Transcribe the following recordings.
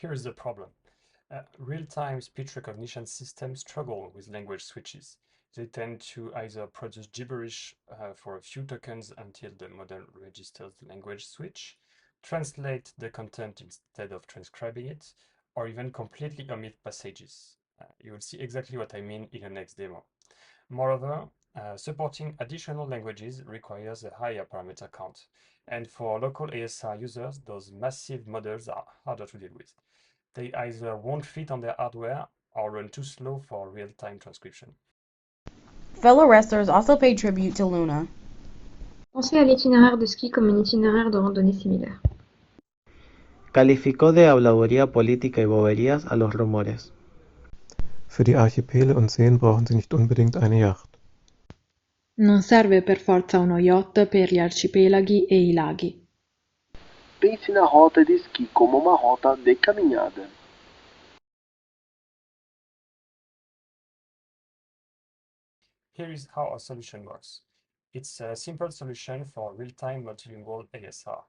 Here is the problem. Real-time speech recognition systems struggle with language switches. They tend to either produce gibberish for a few tokens until the model registers the language switch, translate the content instead of transcribing it, or even completely omit passages. You will see exactly what I mean in the next demo. Moreover, supporting additional languages requires a higher parameter count. And for local ASR users, those massive models are harder to deal with. They either won't fit on their hardware or run too slow for real-time transcription. Fellow wrestlers also paid tribute to Luna. Pensez à l'itinéraire de ski comme un itinéraire de randonnée similaire. Calificó de habladuría política y boberías a los rumores. Für die Archipele und Seen brauchen Sie nicht unbedingt eine Yacht. Non serve per forza uno yacht per gli arcipelaghi e i laghi. Pense na rota de esqui como uma rota de caminhada. Here is how our solution works. It's a simple solution for real-time multilingual ASR.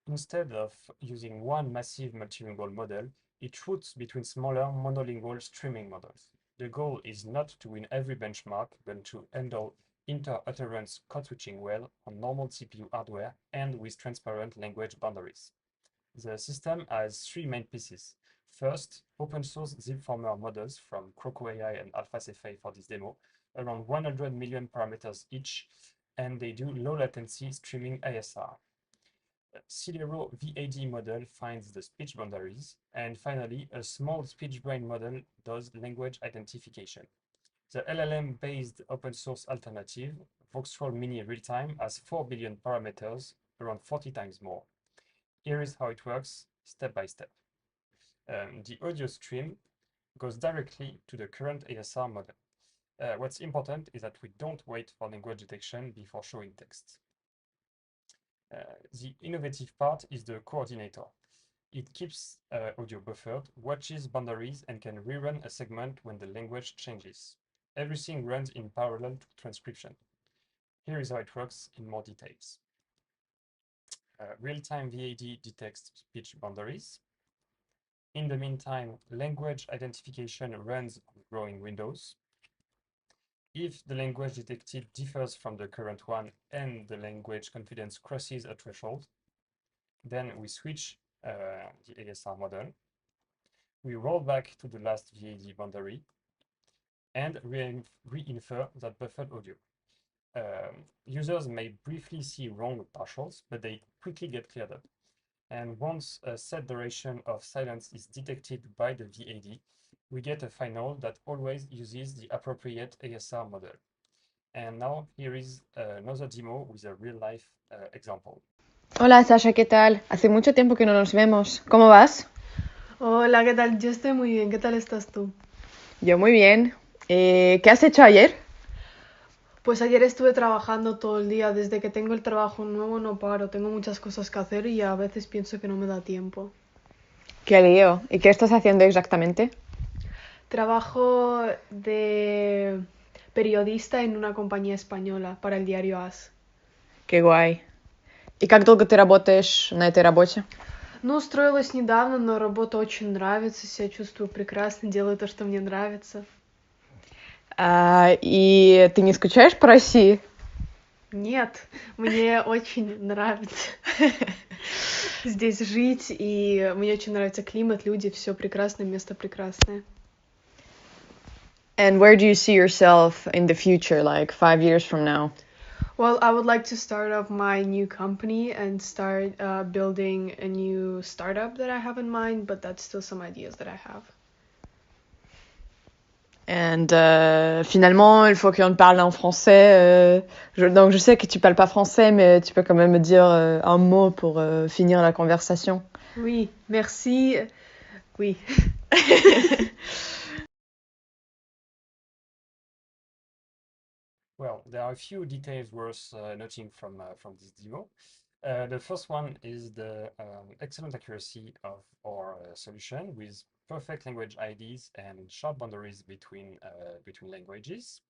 Instead of using one massive multilingual model, it routes between smaller monolingual streaming models. The goal is not to win every benchmark, but to handle inter-utterance code switching well on normal CPU hardware and with transparent language boundaries. The system has three main pieces. First, open source Zipformer models from CrocoAI and AlphaCFA for this demo, around 100 million parameters each, and they do low latency streaming ASR. Silero VAD model finds the speech boundaries, and finally, a small SpeechBrain model does language identification. The LLM-based open source alternative, Mistral Mini Realtime, has 4 billion parameters, around 40 times more. Here is how it works step by step. The audio stream goes directly to the current ASR model. What's important is that we don't wait for language detection before showing text. The innovative part is the coordinator. It keeps audio buffered, watches boundaries, and can rerun a segment when the language changes. Everything runs in parallel to transcription. Here is how it works in more details. Real-time VAD detects speech boundaries. In the meantime, language identification runs on growing windows. If the language detected differs from the current one and the language confidence crosses a threshold, then we switch the ASR model. We roll back to the last VAD boundary and re-infer that buffered audio. Users may briefly see wrong partials, but they quickly get cleared up. And once a set duration of silence is detected by the VAD, we get a final that always uses the appropriate ASR model. And now here is another demo with a real-life example. Hola Sasha, ¿qué tal? Hace mucho tiempo que no nos vemos. ¿Cómo vas? Hola, ¿qué tal? Yo estoy muy bien. ¿Qué tal estás tú? Yo muy bien. ¿Qué has hecho ayer? Pues ayer estuve trabajando todo el día. Desde que tengo el trabajo nuevo no paro. Tengo muchas cosas que hacer y a veces pienso que no me da tiempo. Qué lío. ¿Y qué estás haciendo exactamente? Trabajo de periodista en una compañía española para el diario AS. Qué guay. И как долго ты работаешь на этой работе? Ну, устроилась недавно, но работа очень нравится. Себя чувствую прекрасно, делаю то, что мне нравится. И ты не скучаешь по России? Нет, мне очень нравится здесь жить, и мне очень нравится климат, люди, все прекрасно, место прекрасное. And where do you see yourself in the future, like 5 years from now? Well, I would like to start up my new company and start building a new startup that I have in mind, but that's still some ideas that I have. And finalement, il faut qu'on parle en français. Donc je sais que tu parles pas français, mais tu peux quand même me dire un mot pour finir la conversation. Oui, merci. Oui. Well, there are a few details worth noting from this demo. The first one is the excellent accuracy of our solution with perfect language IDs and sharp boundaries between languages.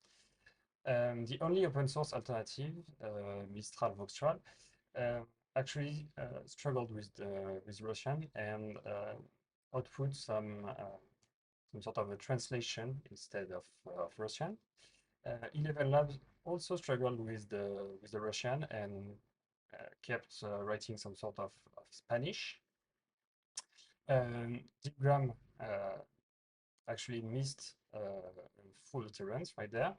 The only open source alternative, Mistral Voxtral, actually struggled with Russian, and output some sort of a translation instead of Russian. ElevenLabs also struggled with the Russian and kept writing some sort of Spanish. Deepgram actually missed full utterance right there.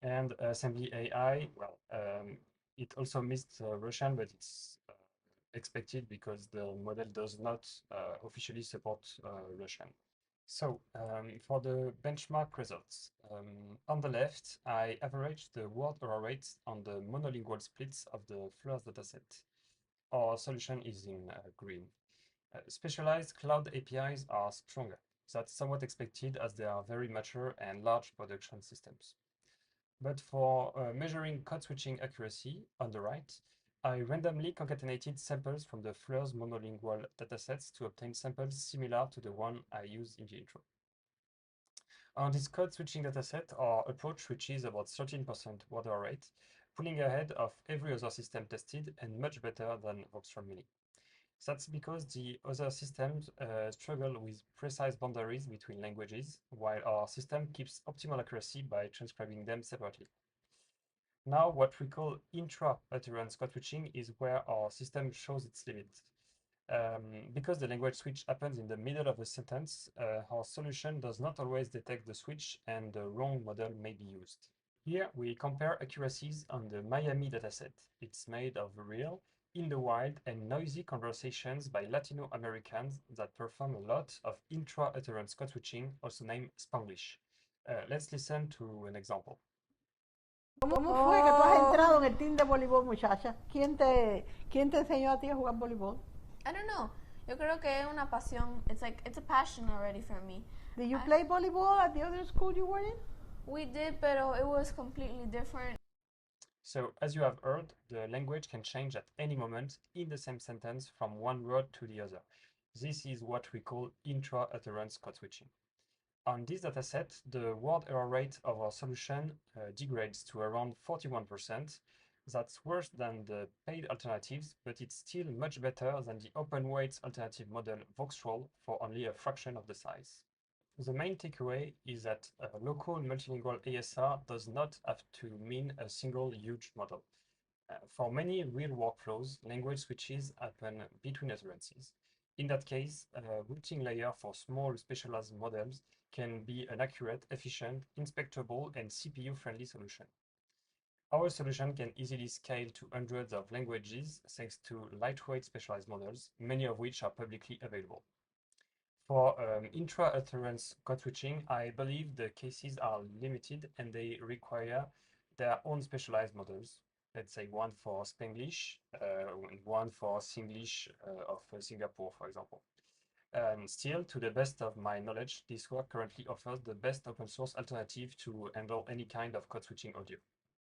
And AssemblyAI, well, it also missed Russian, but it's expected because the model does not officially support Russian. So for the benchmark results, on the left, I averaged the word error rates on the monolingual splits of the FLIRS dataset. Our solution is in green. Specialized cloud APIs are stronger. That's somewhat expected as they are very mature and large production systems. But for measuring code switching accuracy on the right, I randomly concatenated samples from the FLIRS monolingual datasets to obtain samples similar to the one I used in the intro. On this code switching dataset, our approach reaches about 13% word error rate, pulling ahead of every other system tested and much better than Voxtron Mini. That's because the other systems struggle with precise boundaries between languages, while our system keeps optimal accuracy by transcribing them separately. Now, what we call intra-utterance code switching is where our system shows its limit. Because the language switch happens in the middle of a sentence, our solution does not always detect the switch and the wrong model may be used. Here, we compare accuracies on the Miami dataset. It's made of real, in the wild, and noisy conversations by Latino Americans that perform a lot of intra-utterance code switching, also named Spanglish. Let's listen to an example. ¿Cómo fue que tú has entrado en el team de voleibol, muchacha? ¿Quién te enseñó a ti a jugar voleibol? I don't know. Yo creo que es una pasión. It's a passion already for me. Did you play volleyball at the other school you were in? We did, pero it was completely different. So, as you have heard, the language can change at any moment in the same sentence from one word to the other. This is what we call intra-utterance code switching. On this dataset, the word error rate of our solution degrades to around 41%. That's worse than the paid alternatives, but it's still much better than the open weights alternative model Voxtral for only a fraction of the size. The main takeaway is that a local multilingual ASR does not have to mean a single huge model. For many real workflows, language switches happen between utterances. In that case, a routing layer for small specialized models can be an accurate, efficient, inspectable, and CPU-friendly solution. Our solution can easily scale to hundreds of languages thanks to lightweight specialized models, many of which are publicly available. For intra-utterance code switching, I believe the cases are limited and they require their own specialized models. Let's say one for Spanglish, one for Singlish of Singapore, for example. Still, to the best of my knowledge, this work currently offers the best open source alternative to handle any kind of code switching audio.